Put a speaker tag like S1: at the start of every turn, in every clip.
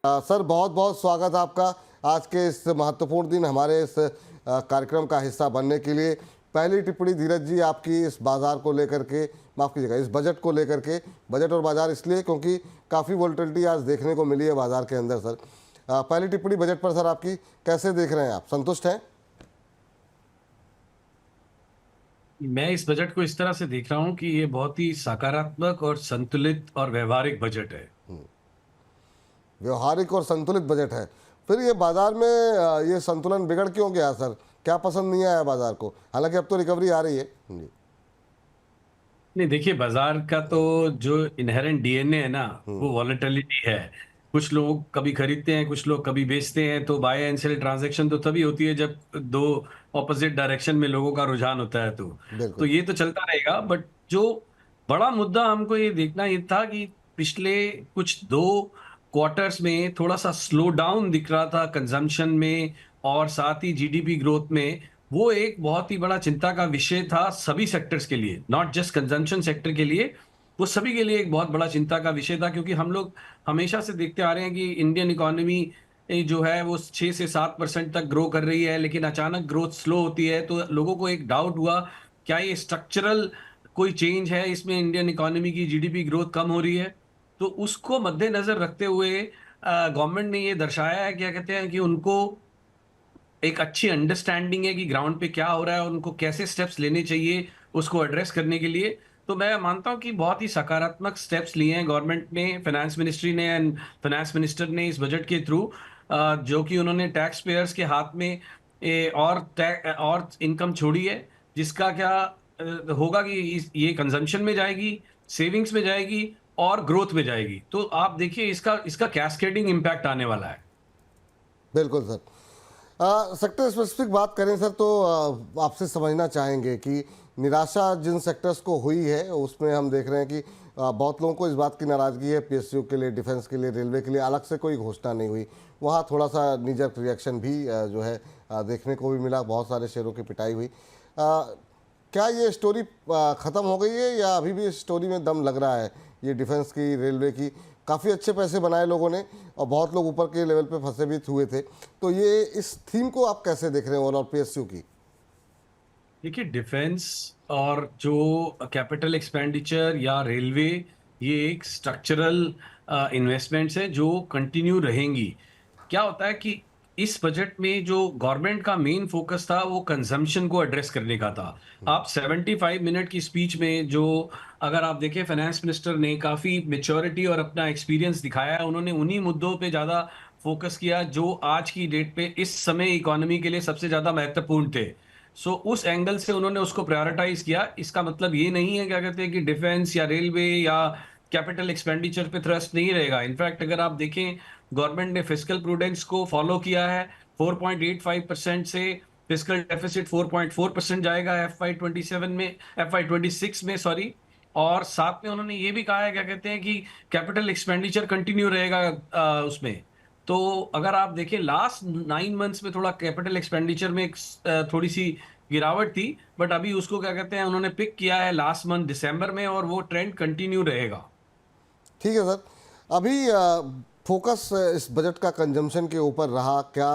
S1: Sir बहुत बहुत स्वागत आपका आज के इस महत्वपूर्ण दिन हमारे इस कार्यक्रम का हिस्सा बनने के लिए। पहली टिप्पणी धीरज जी आपकी इस बाजार को लेकर के, माफ़ कीजिएगा, इस बजट को लेकर के। बजट और बाजार इसलिए क्योंकि काफ़ी वोलेटिलिटी आज देखने को मिली है बाजार के अंदर। सर पहली टिप्पणी बजट पर सर आपकी, कैसे देख रहे हैं आप, संतुष्ट हैं?
S2: मैं इस बजट को इस तरह से देख रहा हूं कि ये बहुत ही सकारात्मक और संतुलित और व्यवहारिक बजट है।
S1: व्यवहारिक और संतुलित बजट है। फिर ये बाजार में ये संतुलन बिगड़ क्यों गया सर? क्या पसंद नहीं आया बाजार को? हालांकि अब तो रिकवरी आ रही है जी।
S2: नहीं, देखिए, बाजार का तो जो इनहेरेंट डीएनए है ना, वो वॉलेटिलिटी है। कुछ लोग कभी खरीदते हैं, कुछ लोग कभी बेचते हैं। तो बाय एंड सेल ट्रांजैक्शन तो तभी होती है जब दो ऑपोजिट डायरेक्शन में लोगों का रुझान होता है। तो
S1: बिल्कुल।
S2: ये तो चलता रहेगा। बट जो बड़ा मुद्दा हमको ये देखना ये था कि पिछले कुछ दो क्वार्टर्स में थोड़ा सा स्लो डाउन दिख रहा था कंजम्पशन में और साथ ही जीडीपी ग्रोथ में। वो एक बहुत ही बड़ा चिंता का विषय था सभी सेक्टर्स के लिए, नॉट जस्ट कंजम्पशन सेक्टर के लिए। वो सभी के लिए एक बहुत बड़ा चिंता का विषय था, क्योंकि हम लोग हमेशा से देखते आ रहे हैं कि इंडियन इकोनॉमी जो है वो 6 से 7% तक ग्रो कर रही है, लेकिन अचानक ग्रोथ स्लो होती है। तो लोगों को एक डाउट हुआ, क्या ये स्ट्रक्चरल कोई चेंज है इसमें, इंडियन इकोनॉमी की जीडीपी ग्रोथ कम हो रही है। तो उसको मद्देनजर रखते हुए गवर्नमेंट ने ये दर्शाया है, क्या कहते हैं, कि उनको एक अच्छी अंडरस्टैंडिंग है कि ग्राउंड पे क्या हो रहा है और उनको कैसे स्टेप्स लेने चाहिए उसको एड्रेस करने के लिए। तो मैं मानता हूं कि बहुत ही सकारात्मक स्टेप्स लिए हैं गवर्नमेंट ने, फाइनेंस मिनिस्ट्री ने एंड फाइनेंस मिनिस्टर ने इस बजट के थ्रू, जो कि उन्होंने टैक्स पेयर्स के हाथ में और इनकम छोड़ी है, जिसका क्या होगा कि ये कंजम्पशन में जाएगी, सेविंग्स में जाएगी और ग्रोथ में जाएगी। तो आप देखिए, इसका इसका कैस्केडिंग इम्पैक्ट आने वाला है।
S1: बिल्कुल सर। सेक्टर स्पेसिफिक बात करें सर तो आपसे समझना चाहेंगे कि निराशा जिन सेक्टर्स को हुई है उसमें हम देख रहे हैं कि बहुत लोगों को इस बात की नाराज़गी है, पीएसयू के लिए, डिफेंस के लिए, रेलवे के लिए अलग से कोई घोषणा नहीं हुई। वहाँ थोड़ा सा नीजर रिएक्शन भी जो है देखने को भी मिला, बहुत सारे शेयरों की पिटाई हुई। क्या ये स्टोरी ख़त्म हो गई है या अभी भी इस स्टोरी में दम लग रहा है? ये डिफेंस की, रेलवे की, काफ़ी अच्छे पैसे बनाए लोगों ने और बहुत लोग ऊपर के लेवल पे फंसे भी हुए थे। तो ये इस थीम को आप कैसे देख रहे हैं ओवरऑल पीएसयू की?
S2: देखिए, डिफेंस और जो कैपिटल एक्सपेंडिचर या रेलवे, ये एक स्ट्रक्चरल इन्वेस्टमेंट्स है जो कंटिन्यू रहेंगी। क्या होता है कि इस बजट में जो गवर्नमेंट का मेन फोकस था वो कंजम्पशन को एड्रेस करने का था। आप 75 मिनट की स्पीच में जो, अगर आप देखें, फाइनेंस मिनिस्टर ने काफी मेच्योरिटी और अपना एक्सपीरियंस दिखाया है। उन्होंने उन्हीं मुद्दों पे ज्यादा फोकस किया जो आज की डेट पे इस समय इकोनॉमी के लिए सबसे ज्यादा महत्वपूर्ण थे। उस एंगल से उन्होंने उसको प्रायोरिटाइज किया। इसका मतलब ये नहीं है, क्या कहते हैं, कि डिफेंस या रेलवे या कैपिटल एक्सपेंडिचर पे थ्रस्ट नहीं रहेगा। इनफैक्ट अगर आप देखें, गवर्नमेंट ने फिस्कल प्रूडेंस को फॉलो किया है। 4.85% से फिस्कल डेफिसिट 4.4% जाएगा FY26 में, सॉरी। और साथ में उन्होंने ये भी कहा है, क्या कहते हैं, कि कैपिटल एक्सपेंडिचर कंटिन्यू रहेगा उसमें। तो अगर आप देखें, लास्ट 9 मंथ्स में थोड़ा कैपिटल एक्सपेंडिचर में थोड़ी सी गिरावट थी, बट अभी उसको, क्या कहते हैं, उन्होंने पिक किया है लास्ट मंथ दिसंबर में, और वो ट्रेंड कंटिन्यू रहेगा।
S1: ठीक है सर। अभी फोकस इस बजट का कंजम्पशन के ऊपर रहा क्या?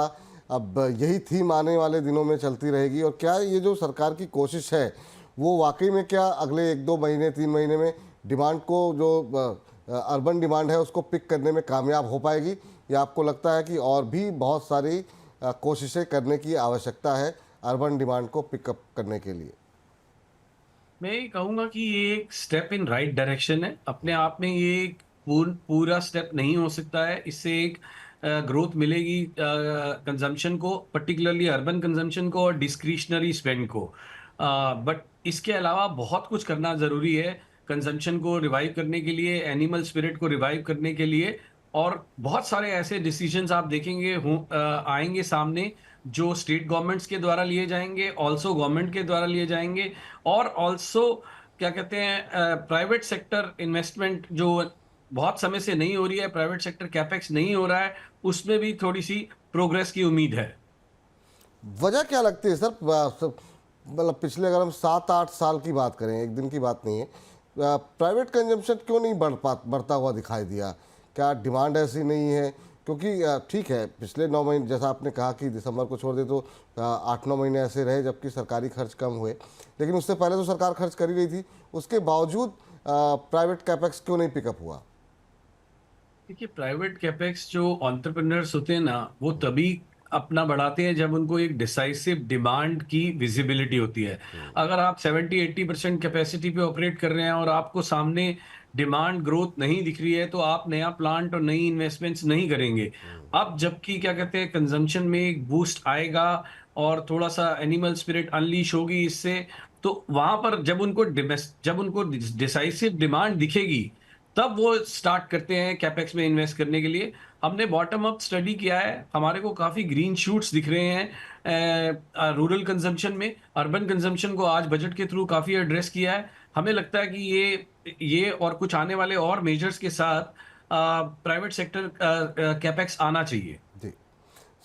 S1: अब यही थीम आने वाले दिनों में चलती रहेगी और क्या ये जो सरकार की कोशिश है वो वाकई में क्या अगले 1-2 महीने, 3 महीने में डिमांड को, जो अर्बन डिमांड है उसको पिक करने में कामयाब हो पाएगी, या आपको लगता है कि और भी बहुत सारी कोशिशें करने की आवश्यकता है अर्बन डिमांड को पिकअप करने के लिए?
S2: मैं ये कहूंगा कि ये एक स्टेप इन राइट डायरेक्शन है। अपने आप में ये एक पूरा स्टेप नहीं हो सकता है। इससे एक ग्रोथ मिलेगी कंजम्पशन को, पर्टिकुलरली अर्बन कंजम्पशन को और डिस्क्रिशनरी स्पेंड को। बट इसके अलावा बहुत कुछ करना जरूरी है कंजम्पशन को रिवाइव करने के लिए, एनिमल स्पिरिट को रिवाइव करने के लिए। और बहुत सारे ऐसे डिसीजंस आप देखेंगे आएंगे सामने, जो स्टेट गवर्नमेंट्स के द्वारा लिए जाएंगे, ऑल्सो गवर्नमेंट के द्वारा लिए जाएंगे, और ऑल्सो, क्या कहते हैं, प्राइवेट सेक्टर इन्वेस्टमेंट जो बहुत समय से नहीं हो रही है, प्राइवेट सेक्टर कैपेक्स नहीं हो रहा है, उसमें भी थोड़ी सी प्रोग्रेस की उम्मीद है।
S1: वजह क्या लगती है सर? मतलब पिछले अगर हम 7-8 साल की बात करें, एक दिन की बात नहीं है, प्राइवेट कंजम्पशन क्यों नहीं बढ़ता हुआ दिखाई दिया? क्या डिमांड ऐसी नहीं है क्योंकि ठीक है, पिछले 9 महीने जैसा आपने कहा कि दिसंबर को छोड़ दे तो 8-9 महीने ऐसे रहे जबकि सरकारी खर्च कम हुए, लेकिन उससे पहले तो सरकार खर्च कर ही रही थी, उसके बावजूद प्राइवेट कैपेक्स क्यों नहीं पिकअप हुआ?
S2: देखिए, प्राइवेट कैपेक्स जो एंटरप्रेन्योर्स होते हैं ना, वो तभी अपना बढ़ाते हैं जब उनको एक डिसाइसिव डिमांड की विजिबिलिटी होती है। अगर आप 70-80% कैपेसिटी पे ऑपरेट कर रहे हैं और आपको सामने डिमांड ग्रोथ नहीं दिख रही है, तो आप नया प्लांट और नई इन्वेस्टमेंट्स नहीं करेंगे। अब जबकि क्या कहते हैं, कंजम्पशन में एक बूस्ट आएगा और थोड़ा सा एनिमल स्पिरिट अनलीश होगी इससे, तो वहां पर जब उनको डिसाइसिव डिमांड दिखेगी, तब वो स्टार्ट करते हैं कैपेक्स में इन्वेस्ट करने के लिए। हमने बॉटम अप स्टडी किया है, हमारे को काफ़ी ग्रीन शूट्स दिख रहे हैं रूरल कंजम्पशन में। अर्बन कंजम्पशन को आज बजट के थ्रू काफ़ी एड्रेस किया है। हमें लगता है कि ये और कुछ आने वाले और मेजर्स के साथ प्राइवेट सेक्टर कैपेक्स आना चाहिए।
S1: जी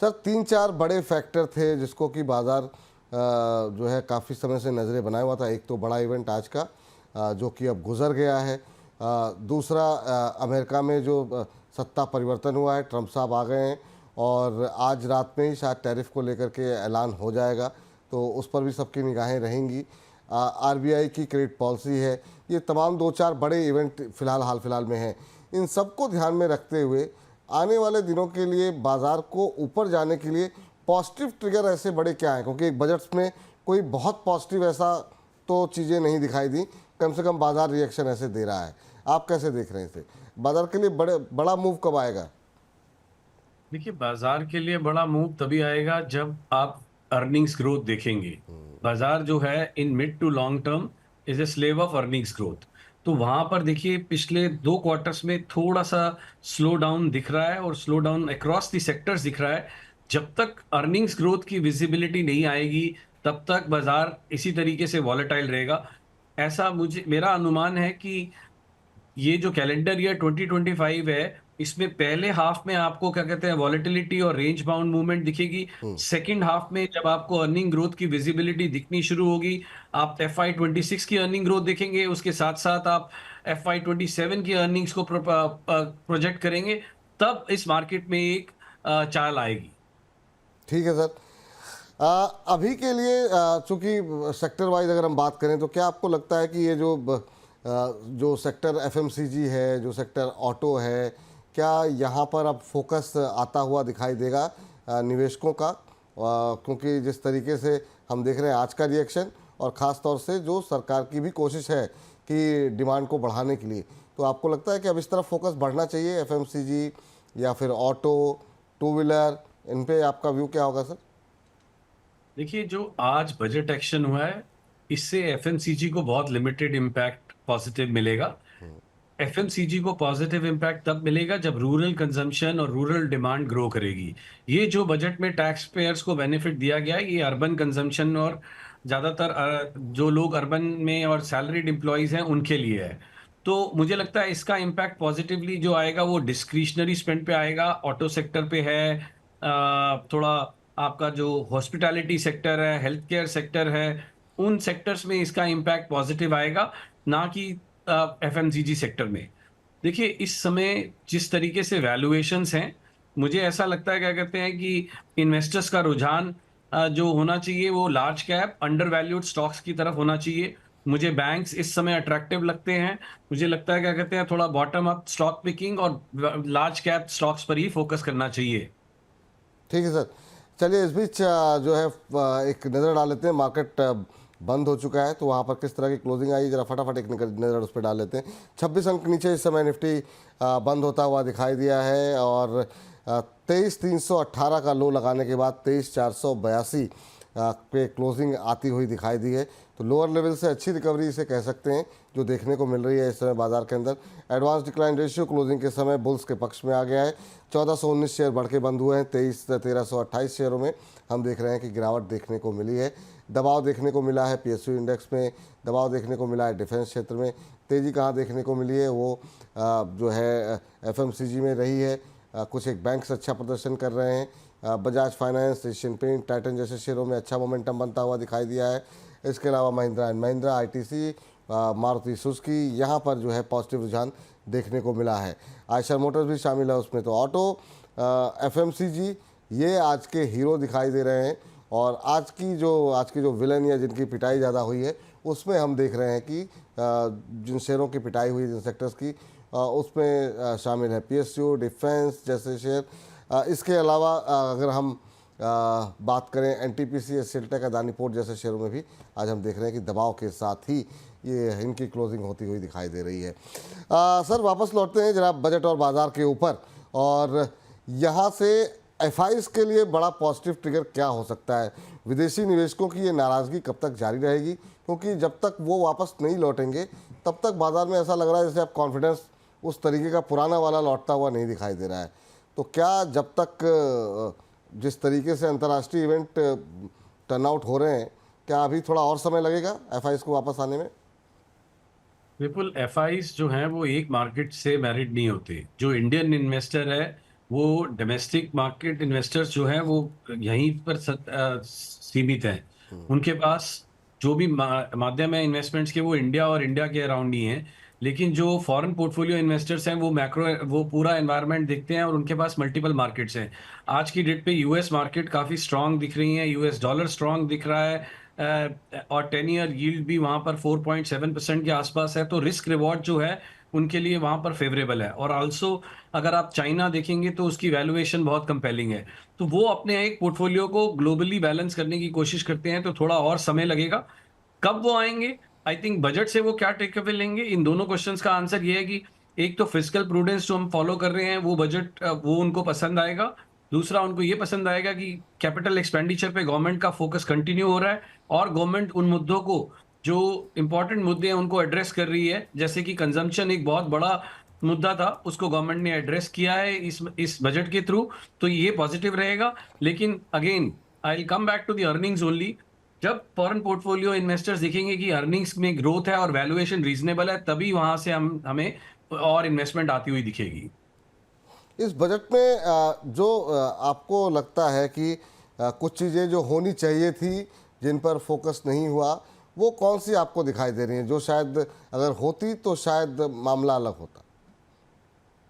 S1: सर, 3-4 बड़े फैक्टर थे जिसको कि बाजार जो है काफ़ी समय से नज़रें बनाए हुआ था। एक तो बड़ा इवेंट आज का जो कि अब गुजर गया है। दूसरा अमेरिका में जो सत्ता परिवर्तन हुआ है, ट्रंप साहब आ गए हैं और आज रात में ही शायद टैरिफ को लेकर के ऐलान हो जाएगा, तो उस पर भी सबकी निगाहें रहेंगी। आरबीआई की क्रेडिट पॉलिसी है, ये तमाम 2-4 बड़े इवेंट हाल फिलहाल में हैं। इन सबको ध्यान में रखते हुए आने वाले दिनों के लिए बाजार को ऊपर जाने के लिए पॉजिटिव ट्रिगर ऐसे बड़े क्या हैं? क्योंकि एक बजट में कोई बहुत पॉजिटिव ऐसा तो चीज़ें नहीं दिखाई दी, कम से कम बाजार रिएक्शन ऐसे दे रहा है। आप कैसे देख रहे हैं इसे? बाजार के लिए बड़ा मूव कब आएगा?
S2: देखिए, बाजार के लिए बड़ा मूव तभी आएगा जब आप अर्निंग्स ग्रोथ देखेंगे। बाजार जो है in mid to long term is a slave of earnings growth. तो वहां पर देखिए, पिछले 2 क्वार्टर्स में थोड़ा सा स्लो डाउन दिख रहा है और slow down across the sectors दिख रहा है। जब तक अर्निंग्स ग्रोथ की विजिबिलिटी नहीं आएगी, तब तक बाजार इसी तरीके से वॉलेटाइल रहेगा। ऐसा मेरा अनुमान है कि ये जो कैलेंडर ईयर 2025 है, इसमें पहले हाफ में आपको क्या कहते हैं, वॉलेटिलिटी और रेंज बाउंड मूवमेंट दिखेगी। सेकंड हाफ में जब आपको अर्निंग ग्रोथ की विजिबिलिटी दिखनी शुरू होगी, आप FY26 की अर्निंग ग्रोथ देखेंगे, उसके साथ साथ आप FY27 की अर्निंग्स को प्रोजेक्ट करेंगे, तब इस मार्केट में एक चाल आएगी।
S1: ठीक है सर। अभी के लिए चूंकि सेक्टर वाइज अगर हम बात करें तो क्या आपको लगता है कि ये जो सेक्टर एफएमसीजी है, जो सेक्टर ऑटो है, क्या यहाँ पर अब फोकस आता हुआ दिखाई देगा निवेशकों का? क्योंकि जिस तरीके से हम देख रहे हैं आज का रिएक्शन और ख़ास तौर से जो सरकार की भी कोशिश है कि डिमांड को बढ़ाने के लिए, तो आपको लगता है कि अब इस तरफ फोकस बढ़ना चाहिए, एफएमसीजी या फिर ऑटो, टू व्हीलर, इन पे आपका व्यू क्या होगा सर?
S2: देखिए, जो आज बजट एक्शन हुआ है, इससे एफएमसीजी को बहुत लिमिटेड इम्पैक्ट पॉजिटिव मिलेगा। एफएमसीजी को पॉजिटिव इम्पैक्ट तब मिलेगा जब रूरल कंजम्पशन और रूरल डिमांड ग्रो करेगी। ये जो बजट में टैक्स पेयर्स को बेनिफिट दिया गया है, ये अर्बन कंजम्पशन और ज़्यादातर जो लोग अर्बन में और सैलरीड एम्प्लॉयज़ हैं उनके लिए है। तो मुझे लगता है इसका इम्पैक्ट पॉजिटिवली जो आएगा वो डिस्क्रिशनरी स्पेंड पे आएगा, ऑटो सेक्टर पे है, थोड़ा आपका जो हॉस्पिटैलिटी सेक्टर है, हेल्थ केयर सेक्टर है, उन सेक्टर्स में इसका इम्पैक्ट पॉजिटिव आएगा, ना कि एफएमसीजी सेक्टर में। देखिए, इस समय जिस तरीके से वैल्यूएशंस हैं, मुझे ऐसा लगता है क्या कहते हैं कि इन्वेस्टर्स का रुझान जो होना चाहिए वो large cap under valued stocks की तरफ होना चाहिए। मुझे बैंक्स इस समय अट्रैक्टिव लगते हैं। मुझे लगता है क्या कहते हैं, थोड़ा बॉटम अप स्टॉक पिकिंग और लार्ज कैप स्टॉक्स पर ही फोकस करना चाहिए।
S1: ठीक है सर। चलिए इस बीच जो है एक नज़र डाल लेते हैं, मार्केट बंद हो चुका है तो वहाँ पर किस तरह की क्लोजिंग आई, जरा फटाफट एक नज़र उस पर डाल लेते हैं। 26 अंक नीचे इस समय निफ्टी बंद होता हुआ दिखाई दिया है और 23,318 का लो लगाने के बाद 23,482 पे क्लोजिंग आती हुई दिखाई दी है। तो लोअर लेवल से अच्छी रिकवरी इसे कह सकते हैं जो देखने को मिल रही है इस समय बाजार के अंदर। एडवांस डिक्लाइन रेशियो क्लोजिंग के समय बुल्स के पक्ष में आ गया है। 1419 शेयर बढ़ के बंद हुए हैं। 1328 शेयरों में हम देख रहे हैं कि गिरावट देखने को मिली है। दबाव देखने को मिला है पीएसयू इंडेक्स में, दबाव देखने को मिला है डिफेंस क्षेत्र में। तेज़ी कहाँ देखने को मिली है वो जो है एफएमसीजी में रही है। कुछ एक बैंक्स अच्छा प्रदर्शन कर रहे हैं। Bajaj finance, Asian Paint, Titan जैसे शेयरों में अच्छा मोमेंटम बनता हुआ दिखाई दिया है। इसके अलावा Mahindra and Mahindra, ITC, Maruti Suzuki, यहाँ पर जो है पॉजिटिव रुझान देखने को मिला है। आयशर मोटर्स भी शामिल है उसमें। तो ऑटो एफएमसीजी ये आज के हीरो दिखाई दे रहे हैं। और आज के जो विलन या जिनकी पिटाई ज़्यादा हुई है उसमें हम देख रहे हैं कि जिन शेयरों की पिटाई हुई जिन सेक्टर्स की उसमें शामिल है पीएसयू, डिफेंस जैसे शेयर। इसके अलावा अगर हम बात करें एनटीपीसी, सिल्टेक, अदानी पोर्ट जैसे शेयरों में भी आज हम देख रहे हैं कि दबाव के साथ ही ये इनकी क्लोजिंग होती हुई दिखाई दे रही है। सर वापस लौटते हैं जरा बजट और बाजार के ऊपर, और यहाँ से एफआईज के लिए बड़ा पॉजिटिव ट्रिगर क्या हो सकता है? विदेशी निवेशकों की ये नाराज़गी कब तक जारी रहेगी? क्योंकि जब तक वो वापस नहीं लौटेंगे तब तक बाजार में ऐसा लग रहा है जैसे अब कॉन्फिडेंस उस तरीके का पुराना वाला लौटता हुआ नहीं दिखाई दे रहा है। तो क्या जब तक जिस तरीके से अंतर्राष्ट्रीय इवेंट टर्नआउट हो रहे हैं, क्या अभी थोड़ा और समय लगेगा एफआईज को वापस आने में?
S2: विपुल, एफआईज जो हैं वो एक मार्केट से मैरिड नहीं होते। जो इंडियन इन्वेस्टर है वो डोमेस्टिक मार्केट इन्वेस्टर्स जो हैं वो यहीं पर सीमित हैं। उनके पास जो भी माध्यम है इन्वेस्टमेंट्स के वो इंडिया और इंडिया के अराउंड ही हैं। लेकिन जो फॉरेन पोर्टफोलियो इन्वेस्टर्स हैं वो पूरा एनवायरनमेंट देखते हैं और उनके पास मल्टीपल मार्केट्स हैं। आज की डेट पे यूएस मार्केट काफ़ी स्ट्रांग दिख रही है, यूएस डॉलर स्ट्रांग दिख रहा है, और 10 ईयर यील्ड भी वहां पर 4.7% के आसपास है। तो रिस्क रिवॉर्ड जो है उनके लिए वहां पर फेवरेबल है। और आल्सो अगर आप चाइना देखेंगे तो उसकी वैल्यूएशन बहुत कंपेलिंग है। तो वो अपने एक पोर्टफोलियो को ग्लोबली बैलेंस करने की कोशिश करते हैं, तो थोड़ा और समय लगेगा। कब वो आएंगे, आई थिंक बजट से वो क्या टेक अवे लेंगे, इन दोनों क्वेश्चंस का आंसर ये है कि एक तो फिजिकल प्रूडेंस जो हम फॉलो कर रहे हैं वो बजट वो उनको पसंद आएगा। दूसरा उनको ये पसंद आएगा कि कैपिटल एक्सपेंडिचर पे गवर्नमेंट का फोकस कंटिन्यू हो रहा है और गवर्नमेंट उन मुद्दों को, जो इंपॉर्टेंट मुद्दे हैं उनको एड्रेस कर रही है। जैसे कि कंजम्पशन एक बहुत बड़ा मुद्दा था, उसको गवर्नमेंट ने एड्रेस किया है इस बजट के थ्रू। तो ये पॉजिटिव रहेगा। लेकिन again I will come back to the earnings only. जब फॉरेन पोर्टफोलियो इन्वेस्टर्स देखेंगे कि अर्निंग्स में ग्रोथ है और वैल्यूएशन रीजनेबल है, तभी वहां से हमें और इन्वेस्टमेंट आती हुई दिखेगी।
S1: इस बजट में जो आपको लगता है कि कुछ चीज़ें जो होनी चाहिए थी जिन पर फोकस नहीं हुआ, वो कौन सी आपको दिखाई दे रही हैं जो शायद अगर होती तो शायद मामला अलग होता?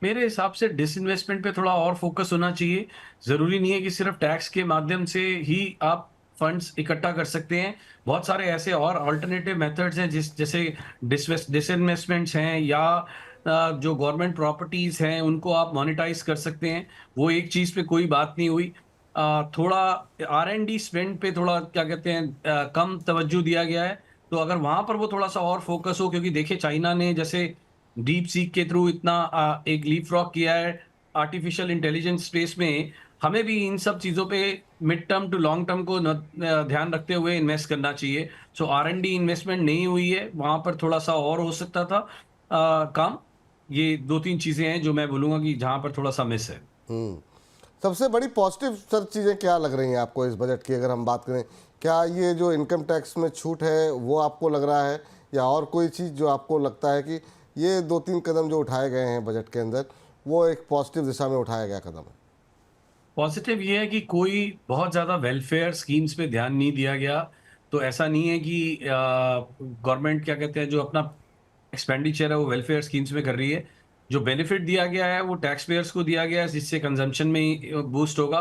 S2: मेरे हिसाब से डिसइन्वेस्टमेंट पे थोड़ा और फोकस होना चाहिए। जरूरी नहीं है कि सिर्फ टैक्स के माध्यम से ही आप फंड्स इकट्ठा कर सकते हैं। बहुत सारे ऐसे और अल्टरनेटिव मेथड्स हैं जैसे डिसइन्वेस्टमेंट्स हैं, या जो गवर्नमेंट प्रॉपर्टीज हैं उनको आप मोनेटाइज कर सकते हैं। वो एक चीज पे कोई बात नहीं हुई। थोड़ा R&D स्पेंड पे थोड़ा क्या कहते हैं कम तवज्जो दिया गया है। तो अगर वहां पर वो थोड़ा सा और फोकस हो, क्योंकि देखिए चाइना ने जैसे डीप सीक के थ्रू इतना एक लीप फ्रॉग किया है आर्टिफिशियल इंटेलिजेंस स्पेस में, हमें भी इन सब चीज़ों पे mid term to long term को ध्यान रखते हुए इन्वेस्ट करना चाहिए। सो R&D इन्वेस्टमेंट नहीं हुई है, वहां पर थोड़ा सा और हो सकता था काम। ये दो तीन चीज़ें हैं जो मैं बोलूँगा कि जहां पर थोड़ा सा मिस है।
S1: सबसे बड़ी पॉजिटिव सर चीज़ें क्या लग रही हैं आपको इस बजट की, अगर हम बात करें? क्या ये जो इनकम टैक्स में छूट है वो आपको लग रहा है, या और कोई चीज़ जो आपको लगता है कि ये 2-3 कदम जो उठाए गए हैं बजट के अंदर वो एक पॉजिटिव दिशा में उठाया गया कदम है?
S2: पॉजिटिव ये है कि कोई बहुत ज़्यादा वेलफेयर स्कीम्स पे ध्यान नहीं दिया गया। तो ऐसा नहीं है कि गवर्नमेंट क्या कहते हैं जो अपना एक्सपेंडिचर है वो वेलफेयर स्कीम्स में कर रही है। जो बेनिफिट दिया गया है वो टैक्स पेयर्स को दिया गया है, जिससे कंजम्पशन में बूस्ट होगा।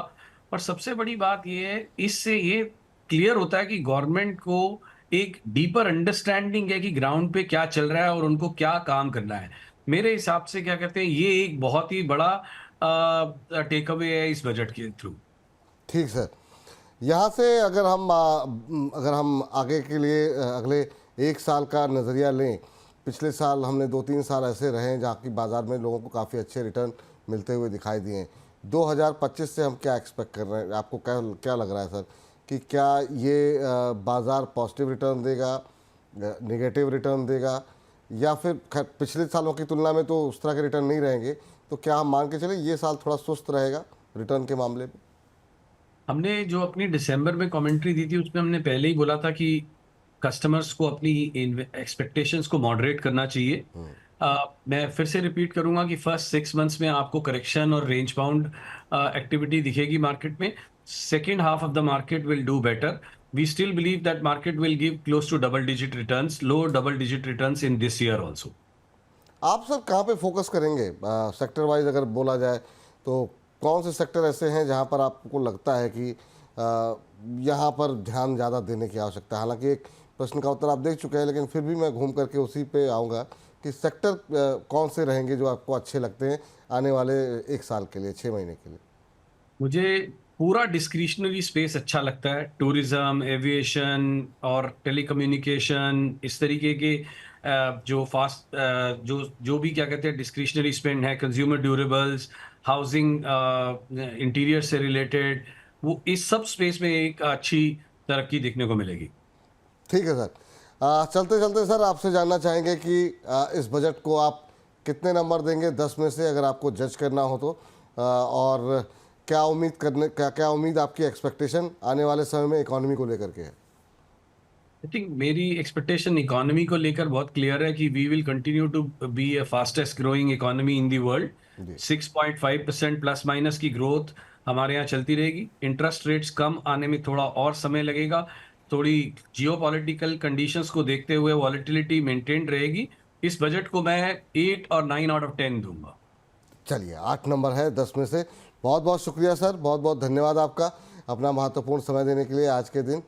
S2: और सबसे बड़ी बात ये है, इससे ये क्लियर होता है कि गवर्नमेंट को एक डीपर अंडरस्टैंडिंग है कि ग्राउंड पे क्या चल रहा है और उनको क्या काम करना है। मेरे हिसाब से क्या कहते हैं ये एक बहुत ही बड़ा टेक अवे है इस बजट के थ्रू।
S1: ठीक सर। यहाँ से अगर हम आगे के लिए अगले 1 साल का नज़रिया लें, पिछले साल हमने 2-3 साल ऐसे रहे हैं जहाँ की बाज़ार में लोगों को काफ़ी अच्छे रिटर्न मिलते हुए दिखाई दिए हैं। 2025 से हम क्या एक्सपेक्ट कर रहे हैं? आपको क्या क्या लग रहा है सर कि क्या ये बाज़ार पॉजिटिव रिटर्न देगा, नेगेटिव रिटर्न देगा, या फिर खैर पिछले सालों की तुलना में तो उस तरह के रिटर्न नहीं रहेंगे? तो क्या हम मान के चलें ये साल थोड़ा सुस्त रहेगा रिटर्न के मामले में?
S2: हमने जो अपनी दिसंबर में कमेंट्री दी थी उसमें हमने पहले ही बोला था कि कस्टमर्स को अपनी एक्सपेक्टेशंस को मॉडरेट करना चाहिए। मैं फिर से रिपीट करूंगा कि फर्स्ट 6 मंथ्स में आपको करेक्शन और रेंज बाउंड एक्टिविटी दिखेगी मार्केट में। Second half of the market will do better. We still believe that market will give close to double digit returns, low double digit returns in this year also.
S1: आप sir कहाँ पे focus करेंगे sector wise अगर बोला जाए तो? कौन से सेक्टर ऐसे हैं जहां पर आपको लगता है कि यहाँ पर ध्यान ज़्यादा देने की आवश्यकता है? हालांकि एक प्रश्न का उत्तर आप दे चुके हैं, लेकिन फिर भी मैं घूम करके उसी पे आऊँगा कि सेक्टर कौन से रहेंगे जो आपको अच्छे लगते हैं आने वाले 1 साल के लिए, 6 महीने के लिए?
S2: मुझे पूरा डिस्क्रिशनरी स्पेस अच्छा लगता है। टूरिज्म, एविएशन और टेलीकम्युनिकेशन, इस तरीके के जो फास्ट जो जो भी क्या कहते हैं डिस्क्रिशनरी स्पेंड है, कंज्यूमर ड्यूरेबल्स, हाउसिंग, इंटीरियर से रिलेटेड, वो इस सब स्पेस में एक अच्छी तरक्की देखने को मिलेगी।
S1: ठीक है सर। चलते चलते सर आपसे जानना चाहेंगे कि इस बजट को आप कितने नंबर देंगे 10 में से, अगर आपको जज करना हो तो? और क्या उम्मीद आपकी एक्सपेक्टेशन आने वाले समय में इकोनॉमी को लेकर के है?
S2: आई थिंक मेरी एक्सपेक्टेशन इकोनॉमी को लेकर बहुत क्लियर है कि we will continue to be a fastest growing economy in the world.
S1: जी।
S2: 6.5% प्लस माइनस की ग्रोथ हमारे यहाँ चलती रहेगी। इंटरेस्ट रेट्स कम आने में थोड़ा और समय लगेगा। थोड़ी जियोपॉलिटिकल कंडीशंस को देखते हुए वॉलेटिलिटी मेंटेन रहेगी। इस बजट को मैं 8 और 9 आउट ऑफ 10 दूंगा।
S1: चलिए, 8 नंबर है 10 में से। बहुत बहुत शुक्रिया सर, बहुत बहुत धन्यवाद आपका अपना महत्वपूर्ण समय देने के लिए आज के दिन।